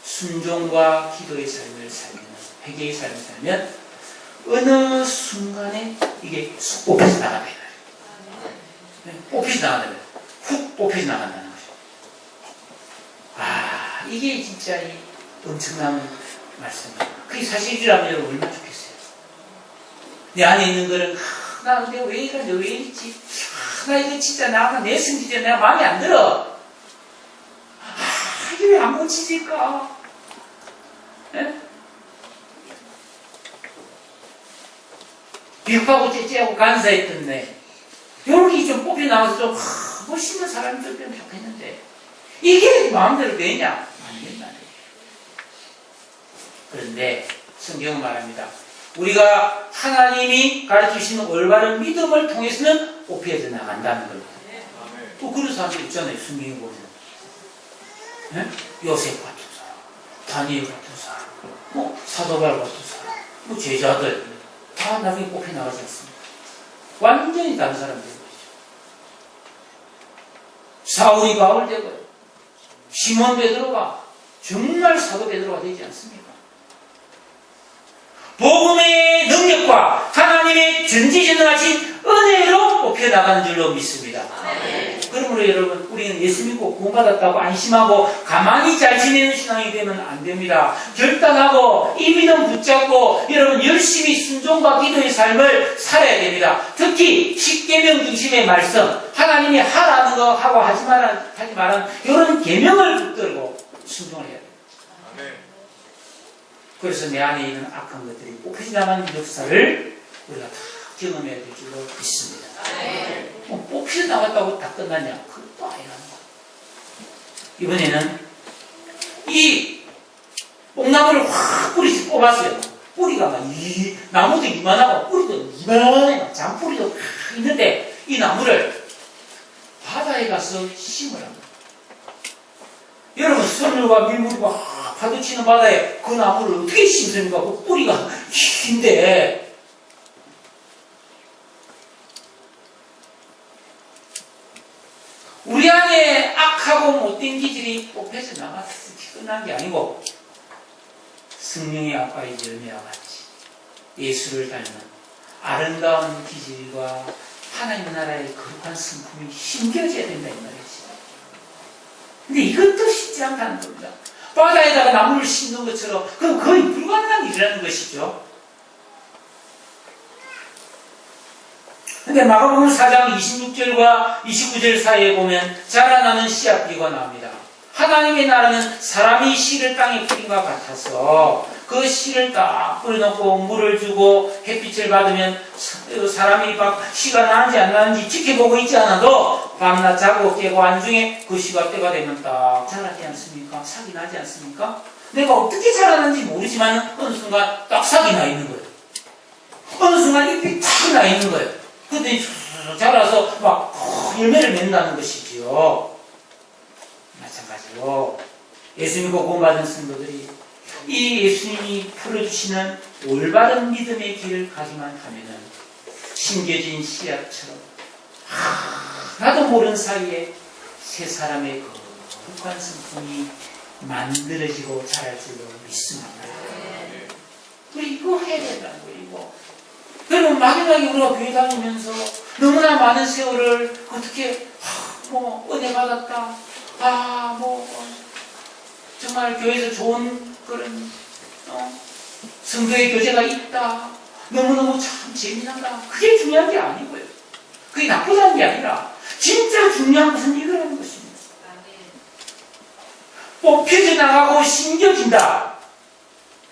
순종과 기도의 삶을 살면, 회개의 삶을 살면 어느 순간에 이게 쑥 뽑혀서 나가다. 뽑혀서 나가다. 훅 뽑혀서 나간다는 거죠. 이게 진짜 이 엄청난 말씀입니다. 그게 사실이라면 여러분 얼마나 좋겠어요. 내 안에 있는 거는 나 내가 왜 이러는데 왜 이랬지? 나 이거 진짜 내 성질에 내가 마음에 안 들어. 이게 왜 안 고치질까? 네? 비겁하고 째째하고 간사했던 내 여기 좀 뽑혀 나와서 좀 멋있는 사람이 되면 좋겠는데 이게 마음대로 되냐? 안 된다네. 그런데 성경은 말합니다. 우리가 하나님이 가르치시는 올바른 믿음을 통해서는 뽑혀져 나간다는 겁니다. 또 그런 사람들 있잖아요. 성경에 보면 네? 요셉 같은 사람, 다니엘 같은 사람, 사도바울 같은 사람, 제자들 다 나중에 뽑혀 나가지 않습니다. 완전히 다른 사람 되는 거죠. 사울이 바울 되고요. 시몬 베드로가 정말 사도 베드로가 되지 않습니까? 복음의 능력과 하나님의 전지전능하신 은혜로 뽑혀나가는 줄로 믿습니다. 그러므로 여러분, 우리는 예수 믿고 구원받았다고 안심하고 가만히 잘 지내는 신앙이 되면 안 됩니다. 결단하고 이 믿음 붙잡고 여러분 열심히 순종과 기도의 삶을 살아야 됩니다. 특히 십계명 중심의 말씀, 하나님이 하라는 거 하고 하지 말라는 이런 계명을 붙들고 순종을 해야 됩니다. 그래서 내 안에 있는 악한 것들이 뽑히지 나가는 역사를 우리가 다 경험해야 될 줄로 믿습니다. 뽑히지 나갔다고 다 끝났냐? 그것도 아니라는 거예요. 이번에는 이 뽕나무를 확 뿌리씩 뽑았어요. 뿌리가 나무도 이만하고 뿌리도 이만해. 잔뿌리도 있는데 이 나무를 바다에 가서 심으라고. 여러분, 선물과 밀물과 파도치는 바다에 그 나무를 어떻게 심습니까? 그 뿌리가 긴데. 우리 안에 악하고 못된 기질이 뽑혀서 나가서 끝난 게 아니고 성령의 아빠의 열매와 같이 예수를 닮은 아름다운 기질과 하나님 나라의 거룩한 성품이 심겨져야 된다 이 말이지. 근데 이것도 쉽지 않다는 겁니다. 바다에다가 나무를 심는 것처럼 그건 거의 불가능한 일이라는 것이죠. 근데 마가복음 4장 26절과 29절 사이에 보면 자라나는 씨앗비가 나옵니다. 하나님의 나라는 사람이 씨를 땅에 뿌린 것 같아서 그 씨를 딱 뿌려놓고 물을 주고 햇빛을 받으면 사람이 씨가 나는지 안 나는지 지켜보고 있지 않아도 밤낮 자고 깨고 안중에 그 씨가 때가 되면 딱 자라지 않습니까? 싹이 나지 않습니까? 내가 어떻게 자라는지 모르지만 어느 순간 딱 싹이 나 있는 거예요. 어느 순간 잎이 탁 나 있는 거예요. 근데 자라서 막 열매를 맺는다는 것이지요. 마찬가지로 예수 믿고 구원받은 성도들이 이 예수님이 풀어주시는 올바른 믿음의 길을 가기만 하면은 심겨진 씨앗처럼 나도 모르는 사이에 세 사람의 거룩한 성품이 만들어지고 자랄 줄로 믿습니다. 우리 이거 해야 된다는 거예요. 이거. 여러분 막연하게 우리가 교회 다니면서 너무나 많은 세월을 어떻게 은혜 받았다. 정말 교회에서 좋은 그런 성도의 교제가 있다. 너무너무 참 재미나다. 그게 중요한 게 아니고요. 그게 나쁘다는 게 아니라 진짜 중요한 것은 이거라는 것입니다. 뽑혀져 나가고 심겨진다.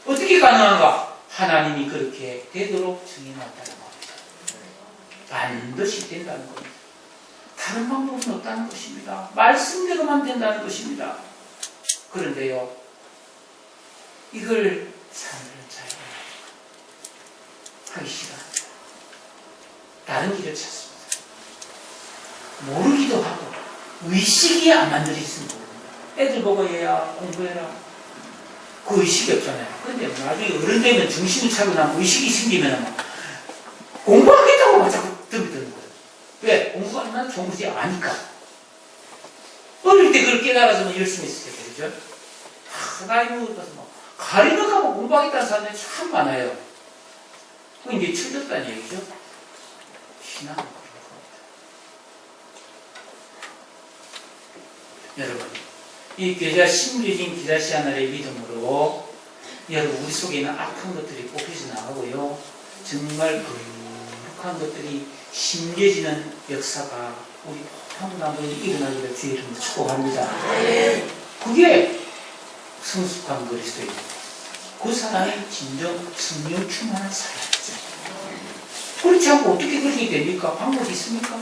어떻게 가능한가? 하나님이 그렇게 되도록 정해놨다는 겁니다. 반드시 된다는 겁니다. 다른 방법은 없다는 것입니다. 말씀대로만 된다는 것입니다. 그런데요, 이걸 사람들은 잘 하기 싫어합니다. 다른 길을 찾습니다. 모르기도 하고 의식이 안 만들어지는 모릅니다. 애들 보고 얘야 공부해라. 그 의식이 없잖아요. 근데 나중에 어른 되면 정신이 차고 나면 의식이 생기면 막 공부하겠다고 막 자꾸 들이드는 거예요. 왜? 공부가 난 좋은 거지 아니까. 어릴 때 그걸 깨달아서 열심히 했을 때, 그죠? 나이 먹어서 가리면서 공부하겠다는 사람들이 참 많아요. 그 이제 철들었다는 얘기죠. 신앙은 그런 겁니다. 여러분, 이 교회가 심겨진 기다시 하나의 믿음으로 여러분 우리 속에 있는 악한 것들이 뽑혀져 나가고요. 정말 거룩한 것들이 심겨지는 역사가 우리 한분 한 분이 일어나기를 주의 이름으로 축복합니다. 그게 성숙한 그리스도입니다. 그 사람이 진정 성령 충만한 사람이죠. 그렇지 않고 어떻게 그렇게 됩니까? 방법이 있습니까?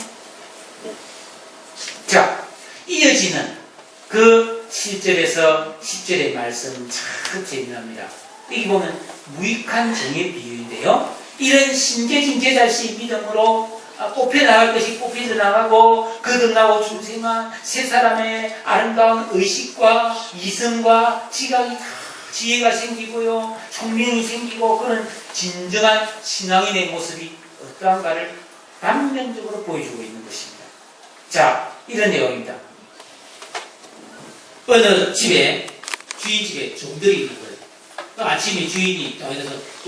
자, 이어지는 그 7절에서 10절의 말씀 참 재미납니다. 여기 보면 무익한 정의 비유인데요. 이런 심겨진 제자식 믿음으로 뽑혀나갈 것이 뽑혀져 나가고 거듭나고 중생한 세 사람의 아름다운 의식과 이성과 지각이 다 지혜가 생기고요. 총명이 생기고 그런 진정한 신앙인의 모습이 어떠한가를 단면적으로 보여주고 있는 것입니다. 자, 이런 내용입니다. 어느 집에 주인 집에 종들이 있는 거예요. 아침에 주인이 나와서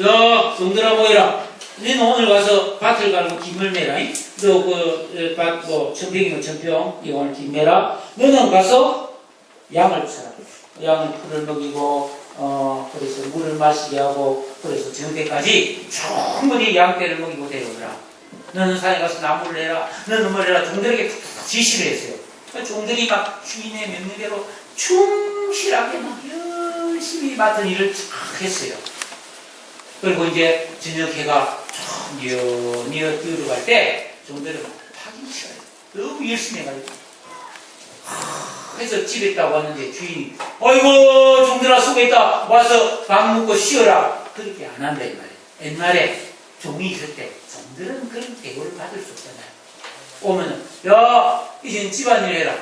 야 종들아 모이라. 너는 오늘 가서 밭을 갈고 김을 매라. 너 그 밭 뭐 천평이면 천평 이 오늘 김 매라. 너는 가서 양을 사라. 양을 풀을 먹이고 그래서 물을 마시게 하고 그래서 저녁 때까지 충분히 양떼를 먹이고 데려오라. 너는 산에 가서 나무를 내라. 너는 뭘 해라. 종들에게 지시를 했어요. 종들이 막 주인의 명령대로 충실하게 막 열심히 맡은 일을 쫙 했어요. 그리고 이제 저녁 해가 좀 뛰어갈 때 종들은 하기 싫어요. 너무 열심히 해가지고. 그래서 집에 딱 왔는데 주인이 어이구 종들아 수고했다. 와서 밥 먹고 쉬어라. 그렇게 안 한다 이 말이에요. 옛날에 종이 있을 때 종들은 그런 대우를 받을 수 없잖아요. 오면은 야 이젠 집안일 해라.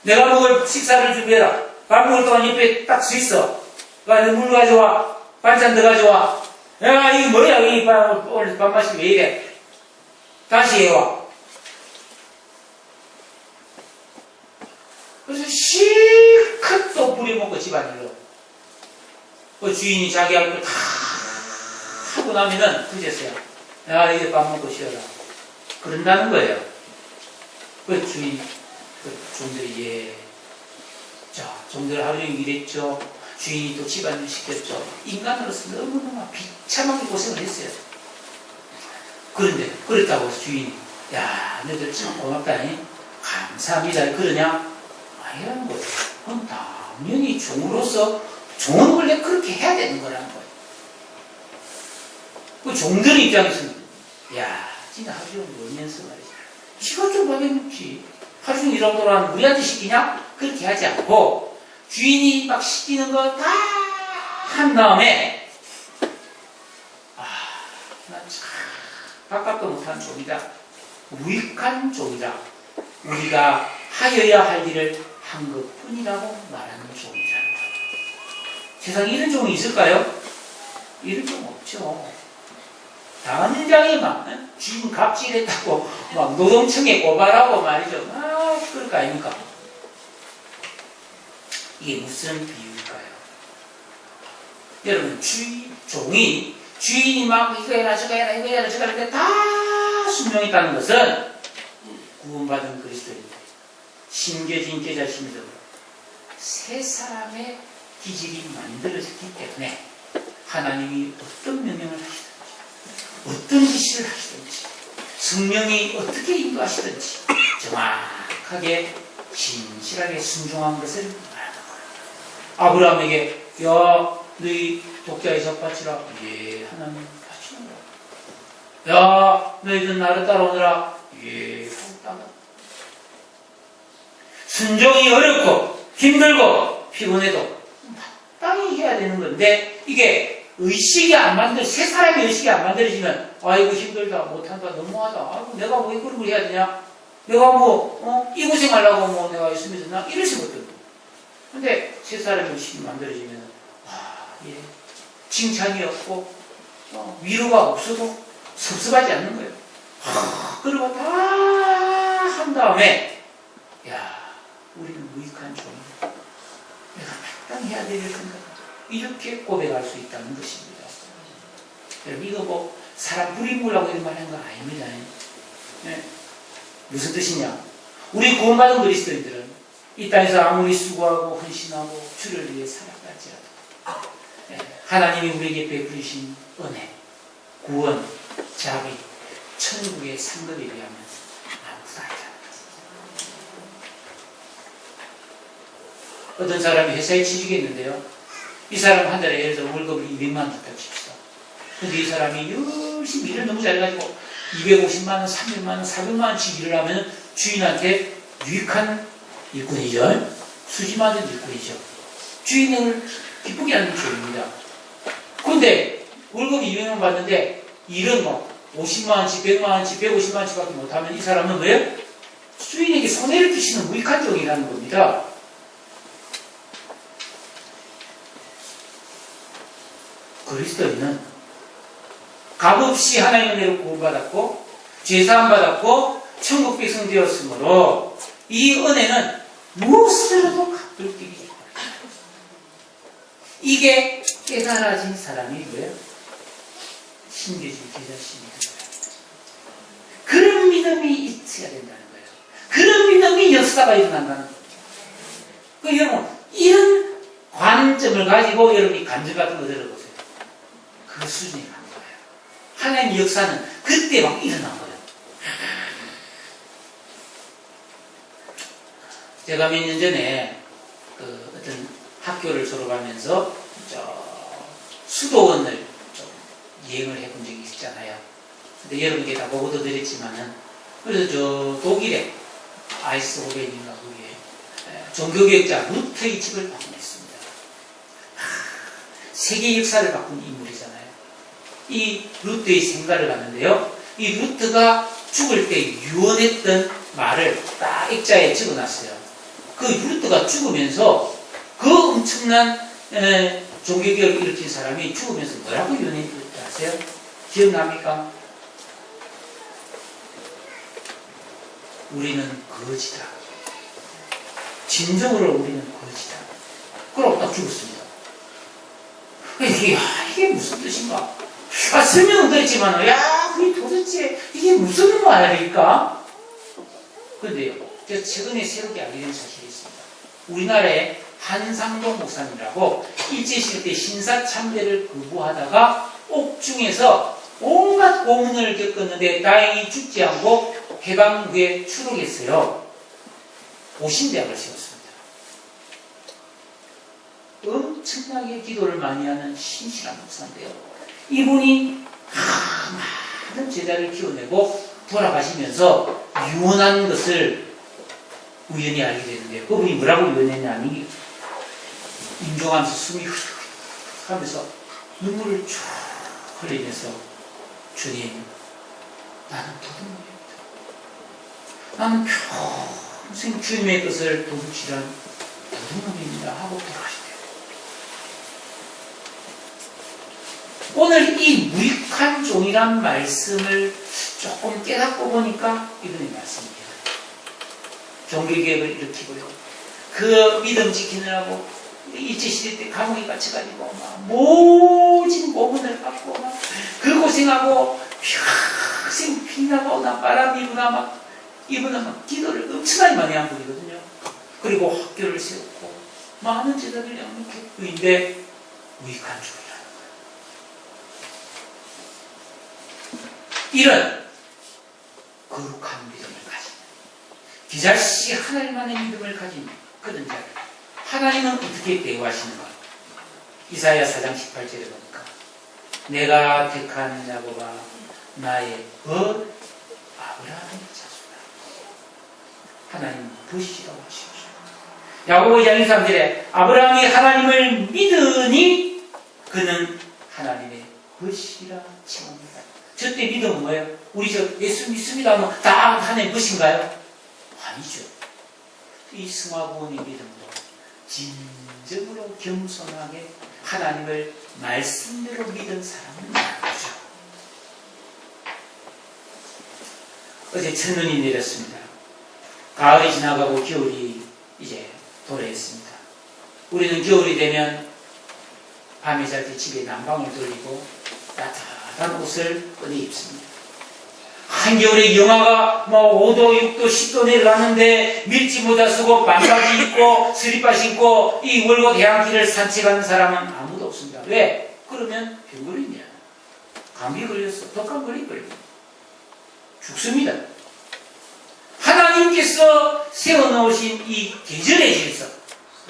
내가 먹을 식사를 준비해라. 밥 먹을 동안 옆에 딱 서 있어. 물 가져와. 반찬 더 가져와. 야, 이게 뭐야? 이 오늘 밥 마시기 왜 이래? 다시 해와. 그래서 실컷 또 부려먹고 집안일로. 그 주인이 자기 할 거 다 하고 나면은 그제서야. 야, 이제 밥 먹고 쉬어라. 그런다는 거예요. 그 주인 종들이 자, 종들 하루 종일 일했죠. 주인이 또 집안일 시켰죠. 인간으로서 너무너무 비참하게 고생을 했어요. 그런데 그렇다고 주인이 야, 너희들 참 고맙다. 감사합니다. 그러냐? 아니라는 거예요. 그럼 당연히 종으로서 종은 원래 그렇게 해야 되는 거라는 거예요. 그 종들 입장에서는 야, 진짜 하루 종일 놀면서 말이지. 지가 좀 하겠지. 하루 종일 일하고 돌아가는 우리한테 시키냐? 그렇게 하지 않고 주인이 막 시키는 거 다 한 다음에 나 참 바깥도 못한 종이다. 무익한 종이다. 우리가 하여야 할 일을 한 것뿐이라고 말하는 종이라는 거예요. 세상에 이런 종이 있을까요? 이런 종 없죠. 당장에 막 주인 갑질했다고 막 노동청에 고발하고 말이죠. 그럴 거 아닙니까? 이게 무슨 비유일까요? 여러분, 종이 주인이 막 이거 해라 저거 해라 이거 해라 저거 해라 다 순종했다는 것은 구원받은 그리스도인들 심겨진 제자심으로 새 사람의 기질이 만들어졌기 때문에 하나님이 어떤 명령을 하시든지 어떤 지시를 하시든지 성령이 어떻게 인도하시든지 정확하게 진실하게 순종한 것을 말하는 거예요. 아브라함에게 야 너희 독자의 석 바치라. 예, 하나님 바치는 거야. 야 너희들 나를 따라오느라. 예, 하고 따라. 순종이 어렵고 힘들고 피곤해도 마땅히 해야 되는 건데 이게 의식이 안 만들, 새 사람의 의식이 안 만들어지면 아이고 힘들다 못한다 너무하다 아이고 내가 뭐 이걸 해야 되냐 내가 뭐 이 고생하려고 뭐 내가 있으면 되나 이럴 수 없거든. 근데 새 사람의 의식이 만들어지면 예, 칭찬이 없고 위로가 없어도 섭섭하지 않는 거예요. 그리고 다 한 다음에 야 우리는 무익한 종이다. 내가 마땅히 해야 될 건가 이렇게 고백할 수 있다는 것입니다. 여러분 이거 뭐 사람 부리물라고 이런 말 하는 거 아닙니다. 네. 무슨 뜻이냐? 우리 구원받은 그리스도인들은 이 땅에서 아무리 수고하고 헌신하고 주를 위해 살아갈지라도 네. 하나님이 우리에게 베푸신 은혜, 구원, 자비, 천국의 상급에 비하면 아무것도 아니다. 어떤 사람이 회사에 취직했는데요. 이 사람 한 달에 예를 들어 월급을 200만 원 줬다 칩시다. 근데 이 사람이 열심히 일을 너무 잘해가지고 250만 원, 300만 원, 400만 원씩 일을 하면 주인한테 유익한 일꾼이죠. 수지 맞은 일꾼이죠. 주인을 기쁘게 하는 주인입니다. 그런데 월급이 200만 원 받는데 일은 뭐 50만 원씩, 100만 원씩, 150만 원씩 밖에 못하면 이 사람은 뭐예요? 주인에게 손해를 끼치는 무익한 종이라는 겁니다. 그리스도인은 값없이 하나님의 은혜로 구원받았고 죄사함 받았고 천국 백성 되었으므로 이 은혜는 무엇으로도 갚을 길이 있다. 이게 깨달아진 사람이 뭐예요? 신겨진 제자심이다. 그런 믿음이 있어야 된다는 거예요. 그런 믿음이 역사가 일어난다는 거예요. 그 여러분 이런 관점을 가지고 여러분이 간증 같은 거 들어보세요. 그 수준에 간 거예요. 하나님의 역사는 그때 막 일어난 거예요. 제가 몇 년 전에 그 어떤 학교를 졸업하면서 수도원을 좀 여행을 해본 적이 있잖아요. 근데 여러분께 다 보고도 드렸지만은 그래서 저 독일에 아이스호벤인가 거기에 종교개혁자 루트의 집을 방문했습니다. 세계 역사를 바꾼 인물이잖아요. 이 루트의 생가를 봤는데요. 이 루트가 죽을 때 유언했던 말을 딱 액자에 적어놨어요. 그 루트가 죽으면서 그 엄청난 종교개혁을 일으킨 사람이 죽으면서 뭐라고 유언했는지 아세요? 기억납니까? 우리는 거지다. 진정으로 우리는 거지다. 그러고 딱 죽었습니다. 이게 무슨 뜻인가? 설명은 드렸지만, 그게 도대체 이게 무슨 말일까? 근데요, 제가 최근에 새롭게 알게 된 사실이 있습니다. 우리나라에 한상동 목사님이라고 일제시대 때 신사참배를 거부하다가 옥중에서 온갖 고문을 겪었는데 다행히 죽지 않고 해방 후에 추록했어요. 오신대학을 세웠습니다. 엄청나게 기도를 많이 하는 신실한 목사인데요. 이분이 많은 제자를 키워내고 돌아가시면서 유언한 것을 우연히 알게 되는데요. 그분이 뭐라고 유언했냐니 임종하면서 숨이 흐르 하면서 눈물을 쭉 흘리면서 주님, 나는 도둑놈입니다. 나는 평생 주님의 것을 도둑질한 도둑놈입니다 하고 돌아가시대요. 오늘 이 무익한 종이란 말씀을 조금 깨닫고 보니까 이분의 말씀입니다. 종교개혁을 일으키고요. 그 믿음 지키느라고 일제시대 때 감옥에 갇혀가지고 막 모진 고문을 받고 막 그 고생하고 평생 피나고 바람이구나 막 이분은 막 기도를 엄청나게 많이 한 분이거든요. 그리고 학교를 세웠고 많은 제자들이 양육했고인데 무익한 종이라는 거예요. 이런 거룩한 믿음을 가진 기잘시 하나님만의 믿음을 가진 그런 자들 하나님은 어떻게 대우하시는가? 이사야 4장 18절에 보니까 내가 택한 야곱아 나의 아브라함의 자손아. 하나님은 벗이라고 하시옵소서. 야고보 2장 23절에 아브라함이 하나님을 믿으니 그는 하나님의 벗이라 칭합니다. 저때 믿음은 뭐예요? 우리 저 예수 믿습니다 하면 다 하나님의 벗인가요? 아니죠. 이 승화구원의 믿음도 진정으로 겸손하게 하나님을 말씀대로 믿은 사람은 말이죠. 어제 첫눈이 내렸습니다. 가을이 지나가고 겨울이 이제 도래했습니다. 우리는 겨울이 되면 밤에 잘 때 집에 난방을 돌리고 따뜻한 옷을 꺼내 입습니다. 한겨울에 영하가 5도, 6도, 10도 내려갔는데 밀지 모자 쓰고 반바지 입고 스리퍼 신고 이 월곡 해안길을 산책하는 사람은 아무도 없습니다. 왜? 그러면 병 걸리냐? 감기 걸렸어. 독감 걸립니다. 죽습니다. 하나님께서 세워놓으신 이 계절의 질서,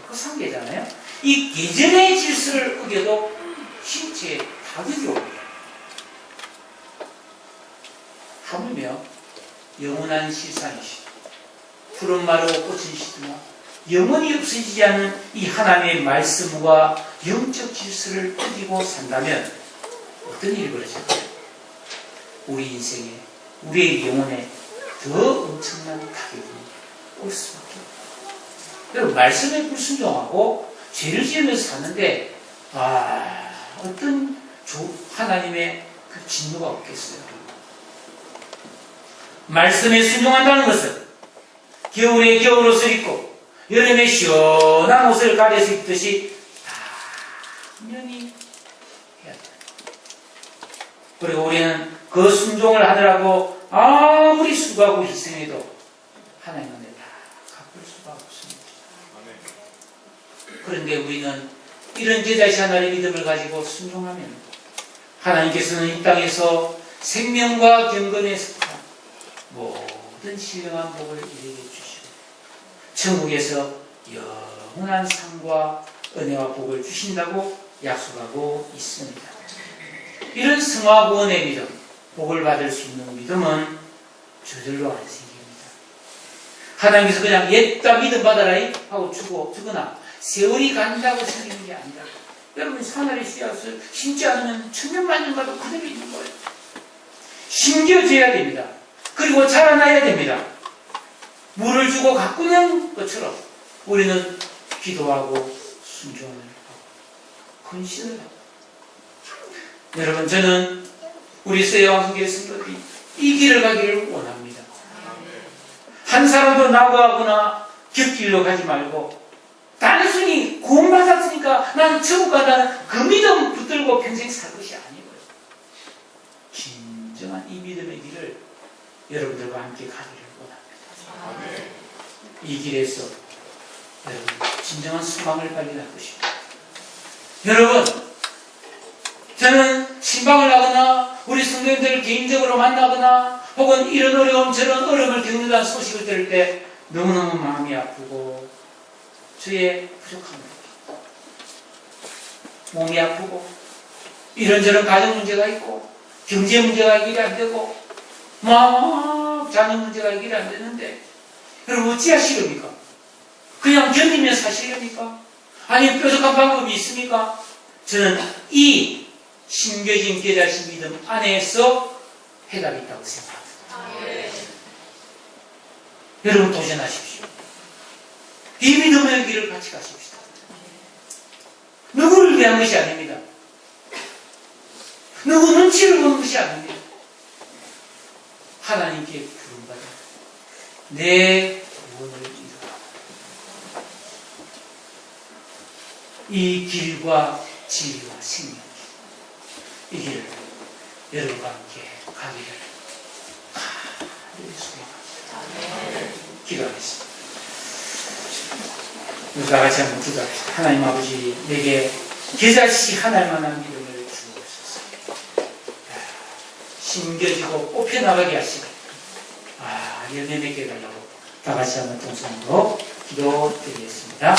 그 상계잖아요. 이 계절의 질서를 어겨도 신체에 타격이 옵니다. 하물며 영원한 실상이시다. 푸른 마루 꽃은 시드나 영원히 없어지지 않는 이 하나님의 말씀과 영적 질서를 어기고 산다면 어떤 일이 벌어질까요? 우리 인생에, 우리의 영혼에 더 엄청난 타격이 올 수밖에 없다. 여러분, 말씀에 불순종하고 죄를 지으면서 사는데 어떤 하나님의 그 진노가 없겠어요. 말씀에 순종한다는 것은 겨울에 겨울옷을 입고 여름에 시원한 옷을 가려서 입듯이 당연히 해야 돼요. 그리고 우리는 그 순종을 하더라도 아무리 수고하고 희생해도 하나님은 다 갚을 수가 없습니다. 그런데 우리는 이런 제자시 하나님의 믿음을 가지고 순종하면 하나님께서는 이 땅에서 생명과 경건에 속한 모든 신령한 복을 이루게 주시고 천국에서 영원한 상과 은혜와 복을 주신다고 약속하고 있습니다. 이런 승화구원의 믿음, 복을 받을 수 있는 믿음은 저절로 안 생깁니다. 하나님께서 그냥 옛다 믿음 받아라 하고 주거나 세월이 간다고 생기는 게 아니라 여러분 사나리 씨앗을 심지 않으면 천년만년 가도 그대로 있는 거예요. 심겨져야 됩니다. 그리고 자라나야 됩니다. 물을 주고 가꾸는 것처럼 우리는 기도하고 순종을 하고 헌신을 하고 여러분 저는 우리 세왕성교회 성도들이 이 길을 가기를 원합니다. 한 사람도 나고하거나 곁길로 가지 말고 단순히 구원받았으니까 난 천국 간다는 그 믿음 붙들고 평생 살 것이 아니고요. 진정한 이 믿음의 길을 여러분들과 함께 가기를 원합니다. 이 길에서 여러분 진정한 소망을 발견할 것입니다. 여러분, 저는 신방을 하거나 우리 성도님들을 개인적으로 만나거나 혹은 이런 어려움 저런 어려움을 겪는다는 소식을 들을 때 너무너무 마음이 아프고 주의 부족함을 몸이 아프고 이런저런 가정 문제가 있고 경제 문제가 해결이 안 되고 막 자녀 문제가 해결이 안 되는데 여러분 어찌하시렵니까? 그냥 견디며 사시렵니까? 아니면 뾰족한 방법이 있습니까? 저는 이 심겨진 깨달으신 믿음 안에서 해답이 있다고 생각합니다. 여러분 도전하십시오. 이 믿음의 길을 같이 가십시다. 누구를 위한 것이 아닙니다. 누구 눈치를 보는 것이 아닙니다. 하나님께 부름받아 내 구원을 이루라. 이 길과 진리와 생명, 이 길을 여러분과 함께 가기를 소망합니다. 기도하겠습니다. 우리 다 같이 한번 기도합시다. 하나님 아버지, 내게 계절시 하나만한 믿음을 주옵소서. 심겨지고 뽑혀나가게 하시고 열매 맺게 해달라고 다 같이 한번 동성으로 기도드리겠습니다.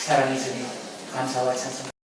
사랑의 주님, 감사와 찬송